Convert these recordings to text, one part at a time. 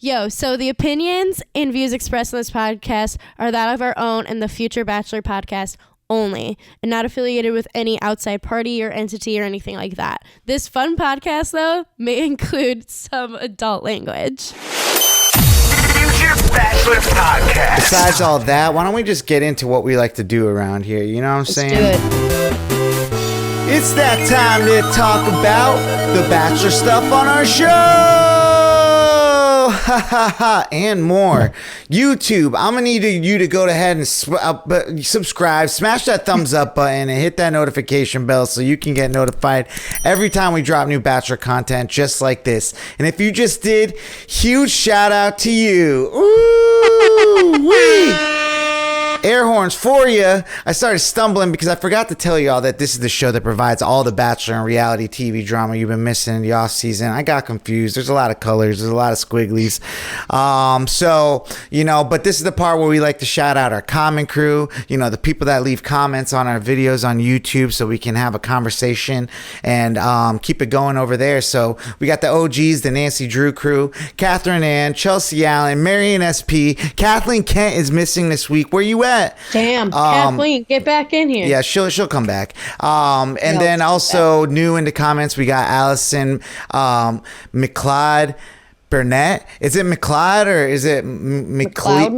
Yo, so the opinions and views expressed in this podcast are that of our own and the Future Bachelor podcast only, and not affiliated with any outside party or entity or anything like that. This fun podcast, though, may include some adult language. Future Bachelor podcast. Besides all that, why don't we just get into what we like to do around here? You know what I'm saying? Let's do it. It's that time to talk about the Bachelor stuff on our show. And more. YouTube, I'm gonna need you to go ahead and subscribe, smash that thumbs up button, and hit that notification bell so you can get notified every time we drop new Bachelor content just like this. And if you just did, huge shout out to you. Ooh wee! Air horns for you. I started stumbling because I forgot to tell y'all that this is the show that provides all the Bachelor and reality TV drama you've been missing in the off season. I got confused. There's a lot of colors. There's a lot of squigglies. But this is the part where we like to shout out our comment crew, the people that leave comments on our videos on YouTube so we can have a conversation and keep it going over there. So we got the OGs, the Nancy Drew crew, Catherine Ann, Chelsea Allen, Marion SP. Kathleen Kent is missing this week. Where you at? Damn, Kathleen, get back in here. Yeah, she'll come back. Then also new in the comments, we got Allison McLeod Burnett. Is it McLeod or is it McLeod?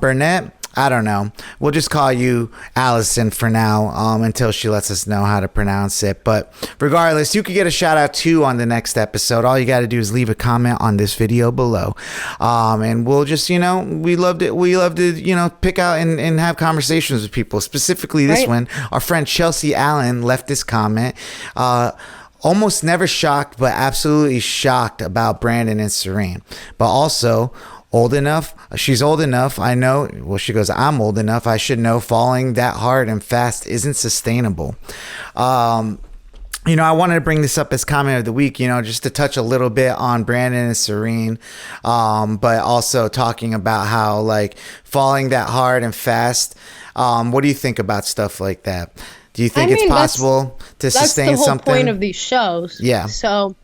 Burnett. I don't know. We'll just call you Allison for now until she lets us know how to pronounce it. But regardless, you could get a shout out too on the next episode. All you got to do is leave a comment on this video below. And we'll just, we love to, pick out and have conversations with people. Specifically this one, our friend Chelsea Allen left this comment. Almost never shocked, but absolutely shocked about Brandon and Serene. But also old enough. She's old enough. I know. Well, she goes, I'm old enough. I should know falling that hard and fast isn't sustainable. I wanted to bring this up as comment of the week, just to touch a little bit on Brandon and Serene, but also talking about how falling that hard and fast. What do you think about stuff like that? Do you think it's possible to sustain something? That's the whole point of these shows. Yeah. So,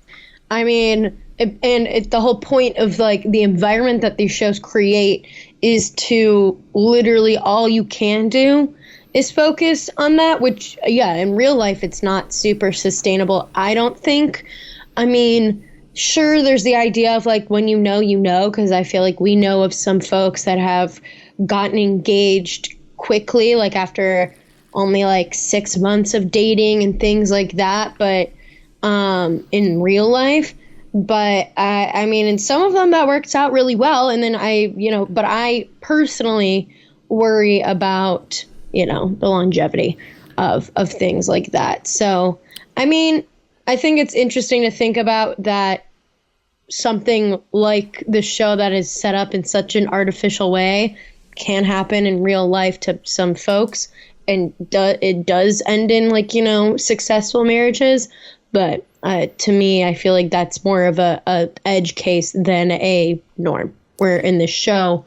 the whole point of the environment that these shows create is to literally all you can do is focus on that, which, in real life, it's not super sustainable, I don't think. Sure, there's the idea of when you know, because I feel like we know of some folks that have gotten engaged quickly, after only 6 months of dating and things like that, but in real life. But in some of them that works out really well. And then but I personally worry about, the longevity of things like that. So, I think it's interesting to think about that something like the show that is set up in such an artificial way can happen in real life to some folks. And it does end in successful marriages. But to me, I feel like that's more of a edge case than a norm. Where in this show,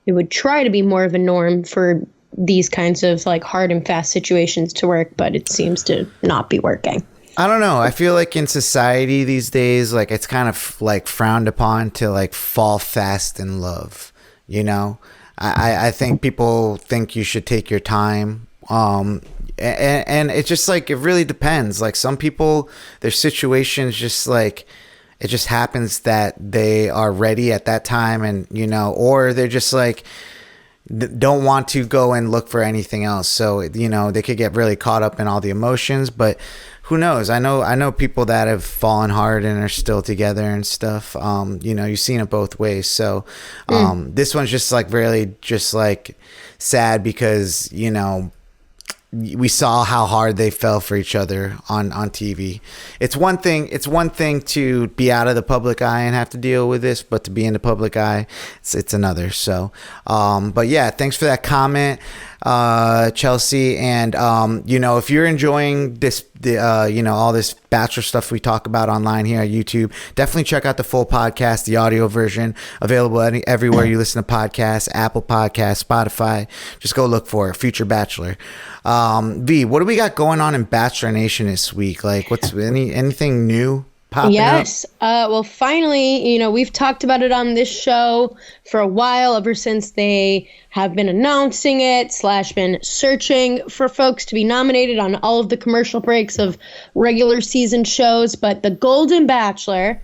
it would try to be more of a norm for these kinds of hard and fast situations to work, but it seems to not be working. I don't know. I feel like in society these days, it's kind of frowned upon to fall fast in love. I think people think you should take your time. And it's just it really depends. Some people, their situations just it just happens that they are ready at that time, and or they're just don't want to go and look for anything else. So they could get really caught up in all the emotions. But who knows? I know people that have fallen hard and are still together and stuff. You've seen it both ways. So this one's just really just sad because we saw how hard they fell for each other on TV. It's one thing to be out of the public eye and have to deal with this, but to be in the public eye, it's another. So, but yeah, thanks for that comment, Chelsea. And, if you're enjoying this, all this Bachelor stuff we talk about online here at YouTube, definitely check out the full podcast, the audio version, available everywhere you listen to podcasts, Apple Podcasts, Spotify. Just go look for it, Future Bachelor. V, what do we got going on in Bachelor Nation this week? What's anything new popping up? Yes. Well, finally, we've talked about it on this show for a while, ever since they have been announcing it / been searching for folks to be nominated on all of the commercial breaks of regular season shows. But the Golden Bachelor,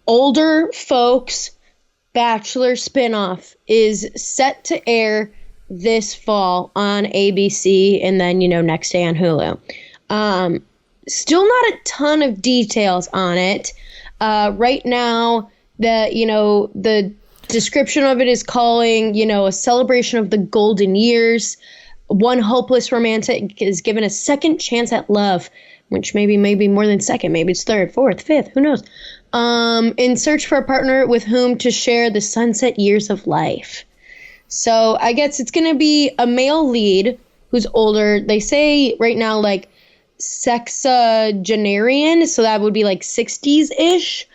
older folks Bachelor spinoff, is set to air this fall on ABC and then, next day on Hulu. Still not a ton of details on it. Right now, the description of it is calling, a celebration of the golden years. One hopeless romantic is given a second chance at love, which maybe more than second, maybe it's third, fourth, fifth, who knows? In search for a partner with whom to share the sunset years of life. So I guess it's going to be a male lead who's older. They say right now, like, sexagenarian, so that would be like 60s-ish,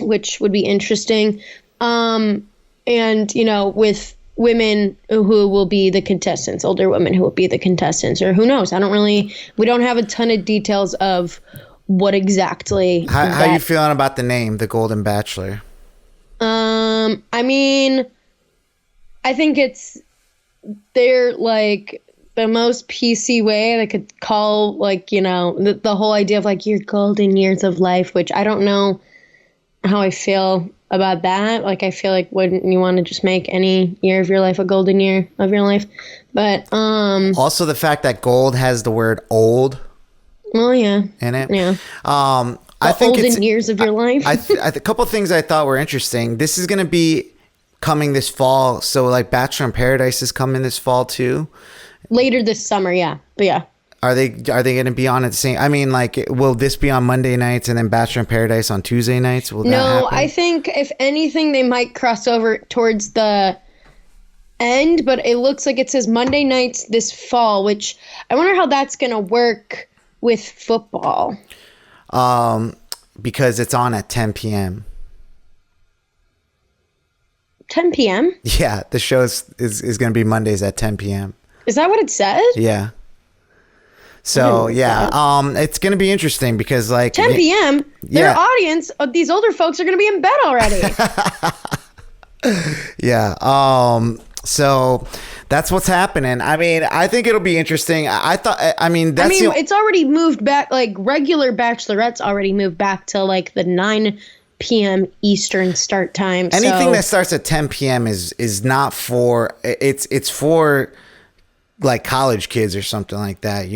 which would be interesting. And, with women who will be the contestants, older women who will be the contestants, or who knows? We don't have a ton of details of what exactly. How you feeling about the name, the Golden Bachelor? I think they're like the most PC way they could call, like, the whole idea of like your golden years of life, which I don't know how I feel about that. Like, I feel like, wouldn't you want to just make any year of your life a golden year of your life? But also the fact that gold has the word old. Well, yeah. In it. Yeah. I think olden years of your life. A couple of things I thought were interesting. This is going to be coming this fall, so like Bachelor in Paradise is coming this fall too. Later this summer, yeah. But yeah. Are they going to be on at the same? I mean, like, will this be on Monday nights and then Bachelor in Paradise on Tuesday nights? Will that happen? I think if anything, they might cross over towards the end. But it looks like it says Monday nights this fall, which I wonder how that's going to work with football. Because it's on at 10 p.m. 10 p.m.? Yeah, the show is going to be Mondays at 10 p.m. Is that what it says? Yeah. So, yeah, it's going to be interesting because, like... 10 p.m.? Their audience, these older folks, are going to be in bed already. Yeah. So that's what's happening. I mean, I think it'll be interesting. It's already moved back. Like, regular Bachelorette's already moved back to like the 9 p.m. Eastern start time. Anything that starts at 10 p.m. is not for. It's for like college kids or something like that.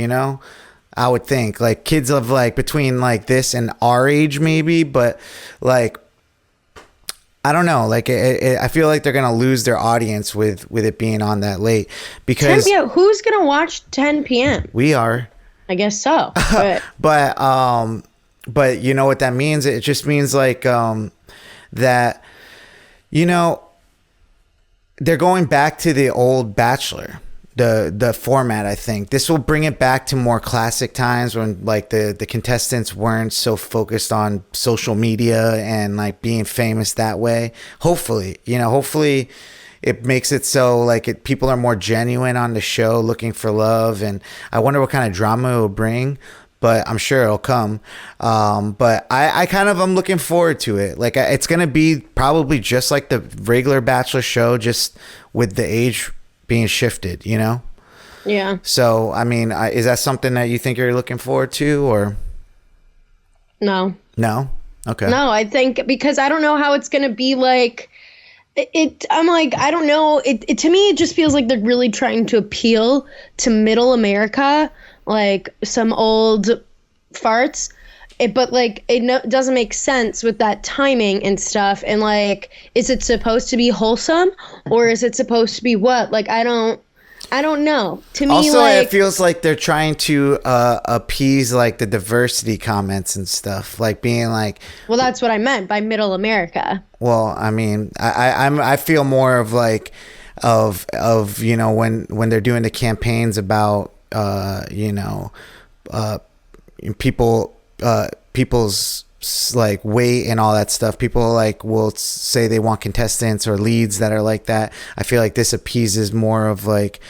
I would think like kids of like between like this and our age maybe, but like. I don't know. Like, I feel like they're gonna lose their audience with it being on that late because 10 p.m. Who's gonna watch 10 p.m.? We are. I guess so. But you know what that means? It just means like that they're going back to the old Bachelor. The format, I think this will bring it back to more classic times when like the contestants weren't so focused on social media and like being famous that way. Hopefully it makes it so like people are more genuine on the show, looking for love, and I wonder what kind of drama it will bring. But I'm sure it'll come. But I kind of am looking forward to it. Like it's gonna be probably just like the regular Bachelor show, just with the age being shifted, Yeah. So, I mean, is that something that you think you're looking forward to, or? No. No? Okay. No, I think because I don't know how it's going to be like it. I'm like, I don't know. It to me, it just feels like they're really trying to appeal to middle America, like some old farts. But like it doesn't make sense with that timing and stuff. And like, is it supposed to be wholesome or is it supposed to be what? Like, I don't know. To me, also, like, it feels like they're trying to appease like the diversity comments and stuff, like being like. Well, that's what I meant by middle America. Well, I mean, I feel more of like of when they're doing the campaigns about people's like weight and all that stuff. People like will say they want contestants or leads that are like that. I feel like this appeases more of like,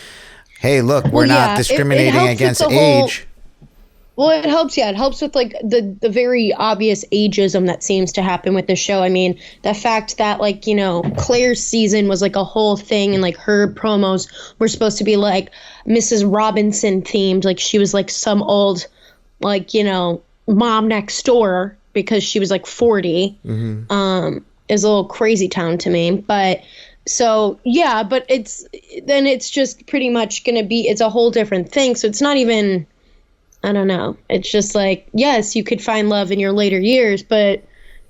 hey, look, we're not discriminating against age. Well, it helps. Yeah, it helps with like the very obvious ageism that seems to happen with the show. I mean, the fact that like, you know, Claire's season was like a whole thing, and like her promos were supposed to be like Mrs. Robinson themed, like she was like some old, like, you know, mom next door because she was like 40. Is a little crazy town to me, but. So, yeah, but it's just pretty much going to be, it's a whole different thing. So it's not even, I don't know. It's just like, yes, you could find love in your later years,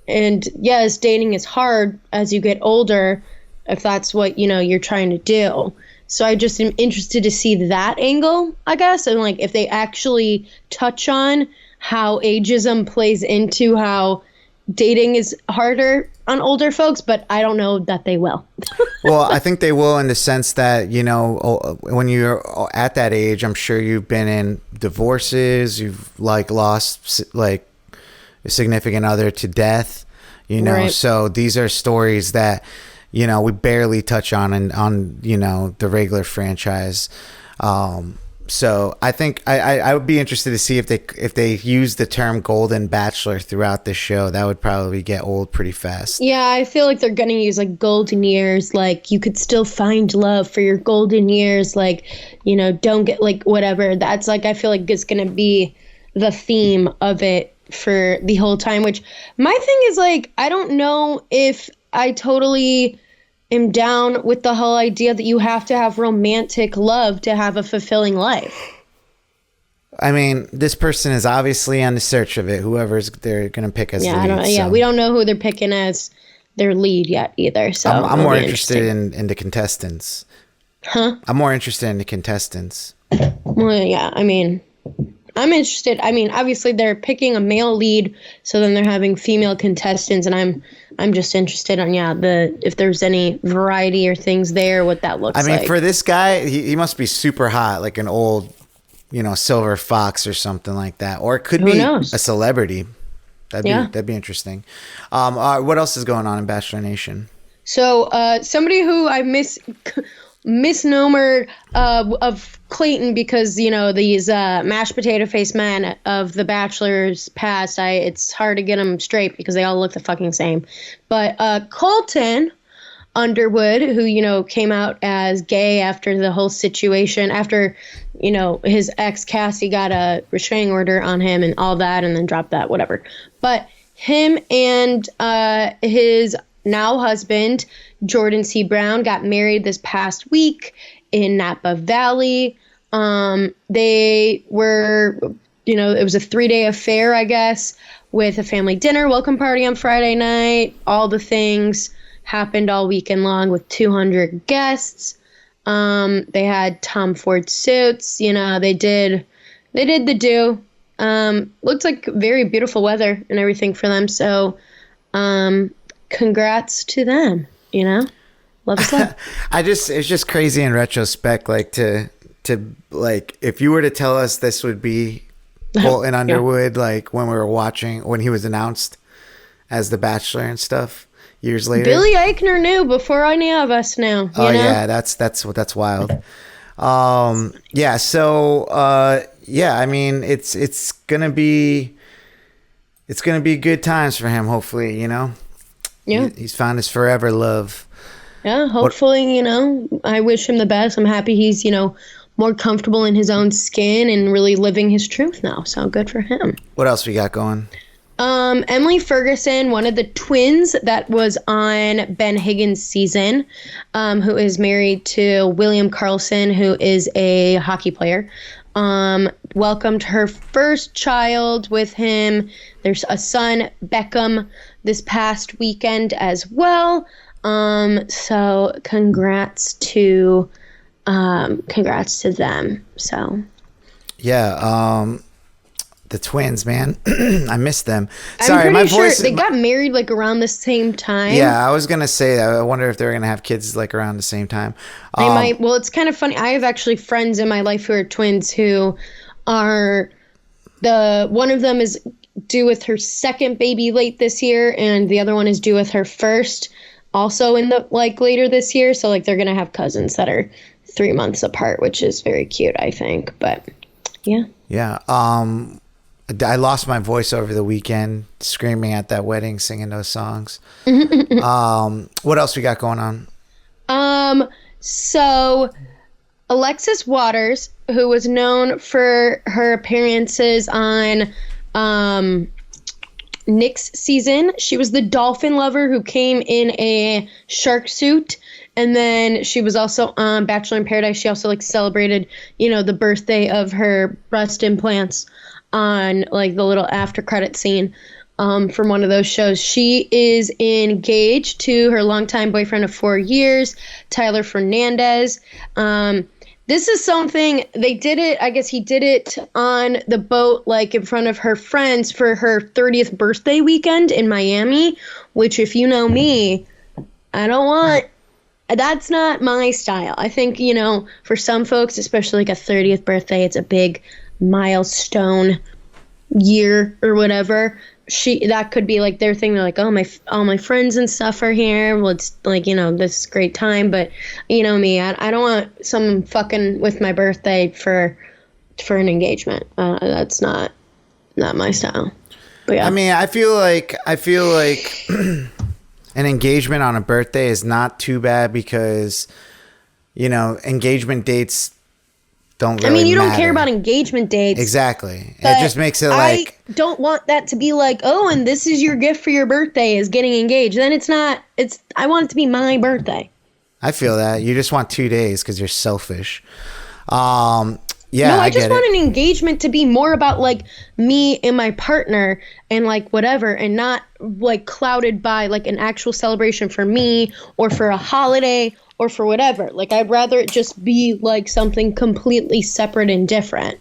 and yes, dating is hard as you get older if that's what, you know, you're trying to do. So I just am interested to see that angle, I guess. And like, if they actually touch on how ageism plays into how dating is harder on older folks, but I don't know that they will. Well, I think they will in the sense that, you know, when you're at that age, I'm sure you've been in divorces, you've like lost like a significant other to death, you know, right. So these are stories that, you know, we barely touch on, you know, the regular franchise. So I think I would be interested to see if they use the term Golden Bachelor throughout the show. That would probably get old pretty fast. Yeah, I feel like they're going to use like golden years. Like you could still find love for your golden years. Like, you know, don't get like whatever. That's like, I feel like it's going to be the theme of it for the whole time, which my thing is like, I don't know if I totally am down with the whole idea that you have to have romantic love to have a fulfilling life. I mean, this person is obviously on the search of it. Whoever's they're going to pick as the lead. Yeah, we don't know who they're picking as their lead yet either. So I'm more interested in the contestants. Huh? I'm more interested in the contestants. Well, yeah, I mean, I'm interested. I mean, obviously they're picking a male lead, so then they're having female contestants, and I'm just interested on if there's any variety or things there, what that looks like. I mean, for this guy, he must be super hot, like an old, you know, silver fox or something like that, or it could be a celebrity. That'd be interesting. What else is going on in Bachelor Nation? So somebody who I misnomer of Clayton, because, you know, these mashed potato face men of the Bachelor's past, it's hard to get them straight because they all look the fucking same. But Colton Underwood, who, you know, came out as gay after the whole situation, after, you know, his ex Cassie got a restraining order on him and all that, and then dropped that, whatever. But him and his now husband, Jordan C. Brown, got married this past week in Napa Valley. They were, you know, it was a 3-day affair, I guess, with a family dinner, welcome party on Friday night. All the things happened all weekend long with 200 guests. They had Tom Ford suits, you know, they did the do. Looked like very beautiful weather and everything for them. So, congrats to them, you know? Love is love. It's just crazy in retrospect, like to like, if you were to tell us this would be Colton Underwood, like when he was announced as the Bachelor and stuff years later. Billy Eichner knew before any of us knew. Oh, yeah, that's wild. Yeah, so yeah, I mean, it's gonna be good times for him, hopefully, you know. Yeah, he's found his forever love. Yeah, hopefully, you know, I wish him the best. I'm happy he's, you know, more comfortable in his own skin and really living his truth now. So good for him. What else we got going? Emily Ferguson, one of the twins that was on Ben Higgens' season, who is married to William Karlsson, who is a hockey player, welcomed her first child with him. There's a son, Beckham, this past weekend as well. So congrats to them. So yeah, the twins, man. I miss them. Sorry, I'm my pretty voice. Sure they got married like around the same time. Yeah, I was gonna say that. I wonder if they're gonna have kids like around the same time. They might. Well, it's kind of funny. I have actually friends in my life who are twins who are one of them is due with her second baby late this year, and the other one is due with her first also in the later this year. So like they're gonna have cousins that are 3 months apart, which is very cute, I think. But yeah. Yeah. I lost my voice over the weekend screaming at that wedding, singing those songs. What else we got going on? So Alexis Waters, who was known for her appearances on Nick's season, she was the dolphin lover who came in a shark suit. And then she was also on Bachelor in Paradise. She also like celebrated, the birthday of her breast implants on like the little after credit scene from one of those shows. She is engaged to her longtime boyfriend of 4 years, Tyler Fernandez. This is something they did it. I guess he did it on the boat, like in front of her friends for her 30th birthday weekend in Miami, which if you know me, that's not my style. I think, for some folks, especially like a 30th birthday, it's a big milestone year or whatever. That could be like their thing. They're like, oh, all my friends and stuff are here. Well, it's like, this great time. But me, I don't want someone fucking with my birthday for an engagement. That's not my style. But yeah. I mean, I feel like an engagement on a birthday is not too bad because, engagement dates don't really you don't matter. care about engagement dates. Exactly. It just makes it like... I don't want that to be like, oh, and this is your gift for your birthday is getting engaged. Then it's not... I want it to be my birthday. I feel that. You just want 2 days because you're selfish. Yeah, no, I just want an engagement to be more about like me and my partner and like whatever, and not like clouded by like an actual celebration for me or for a holiday or for whatever. Like I'd rather it just be like something completely separate and different.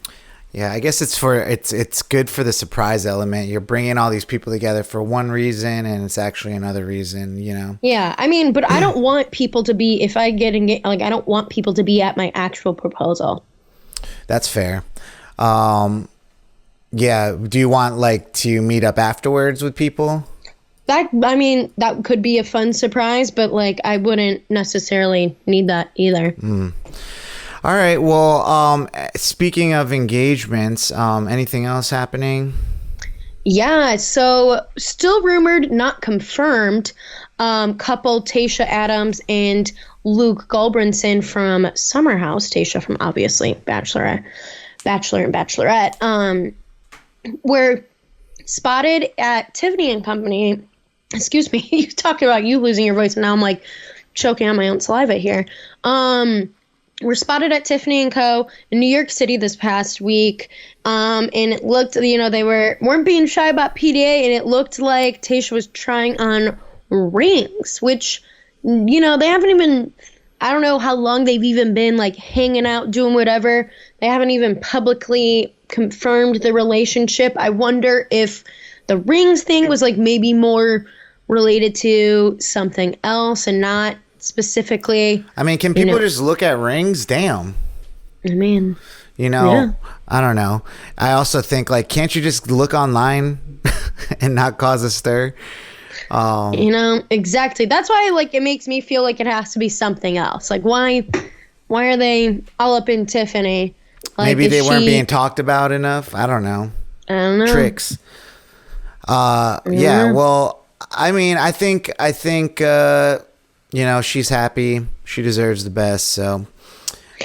Yeah, I guess it's good for the surprise element. You're bringing all these people together for one reason, and it's actually another reason, Yeah, I mean, but I don't want people to be, if I get engaged, like I don't want people to be at my actual proposal. That's fair. Yeah. Do you want like to meet up afterwards with people? That could be a fun surprise, but like I wouldn't necessarily need that either. All right. Well, speaking of engagements, anything else happening? Yeah. So still rumored, not confirmed. Couple Tayshia Adams and Luke Gulbranson from Summer House, Tayshia from obviously Bachelor and Bachelorette, were spotted at Tiffany and Company. Excuse me, you talking about you losing your voice, and now I'm like choking on my own saliva here. Were spotted at Tiffany and Co. in New York City this past week, and it looked, they weren't being shy about PDA, and it looked like Tayshia was trying on rings, which, they haven't even, I don't know how long they've even been like hanging out, doing whatever. They haven't even publicly confirmed the relationship. I wonder if the rings thing was like maybe more related to something else and not specifically. I mean, can people just look at rings? Damn. I mean, yeah. I don't know. I also think like, can't you just look online and not cause a stir? Exactly. That's why like it makes me feel like it has to be something else. Like why are they all up in Tiffany? Like, maybe they weren't being talked about enough. I don't know. Tricks. Yeah. Well, I mean, I think she's happy. She deserves the best. So.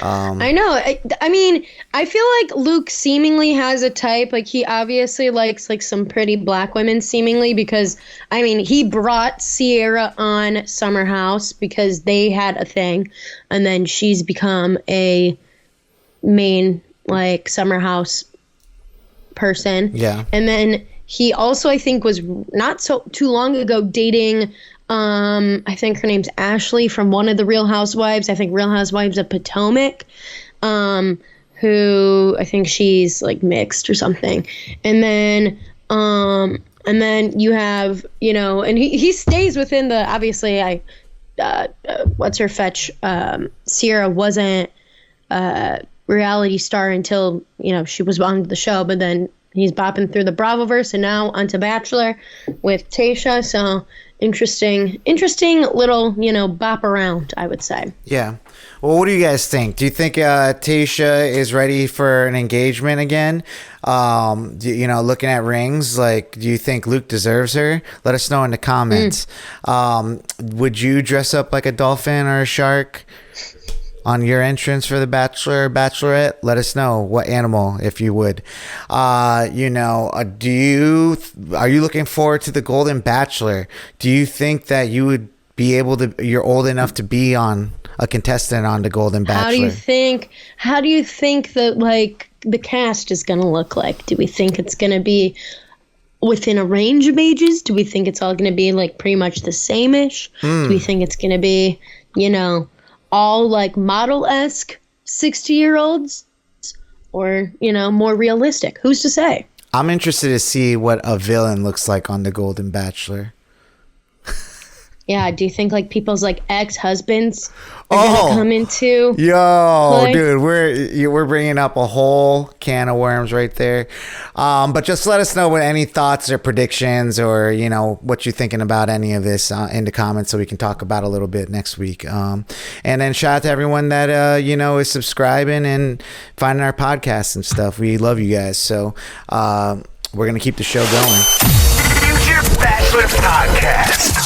I know. I mean, I feel like Luke seemingly has a type. Like he obviously likes like some pretty black women seemingly, because I mean he brought Sierra on Summer House because they had a thing, and then she's become a main like Summer House person. Yeah. And then he also, I think, was not so too long ago dating I think her name's Ashley from one of the Real Housewives. I think Real Housewives of Potomac, who I think she's like mixed or something. And then you have, and he stays within the, obviously what's her fetch? Sierra wasn't a reality star until, she was on the show, but then he's bopping through the Bravoverse and now onto Bachelor with Tayshia. So interesting little, bop around, I would say. Yeah. Well, what do you guys think? Do you think Tayshia is ready for an engagement again? Looking at rings, like, do you think Luke deserves her? Let us know in the comments. Would you dress up like a dolphin or a shark on your entrance for the Bachelor or Bachelorette? Let us know what animal, if you would. Are you looking forward to the Golden Bachelor? Do you think that you would be able to, you're old enough to be on a contestant on the Golden Bachelor? How do you think that, like, the cast is going to look like? Do we think it's going to be within a range of ages? Do we think it's all going to be, like, pretty much the same-ish? Do we think it's going to be, all, like, model-esque 60-year-olds? Or, more realistic? Who's to say? I'm interested to see what a villain looks like on the Golden Bachelor. Yeah, do you think, like, people's, like, ex-husbands are gonna come into? Dude, we're bringing up a whole can of worms right there. But just let us know what any thoughts or predictions or, what you're thinking about any of this in the comments so we can talk about a little bit next week. And then shout out to everyone that, is subscribing and finding our podcasts and stuff. We love you guys. So we're going to keep the show going. Future Bachelor Podcast.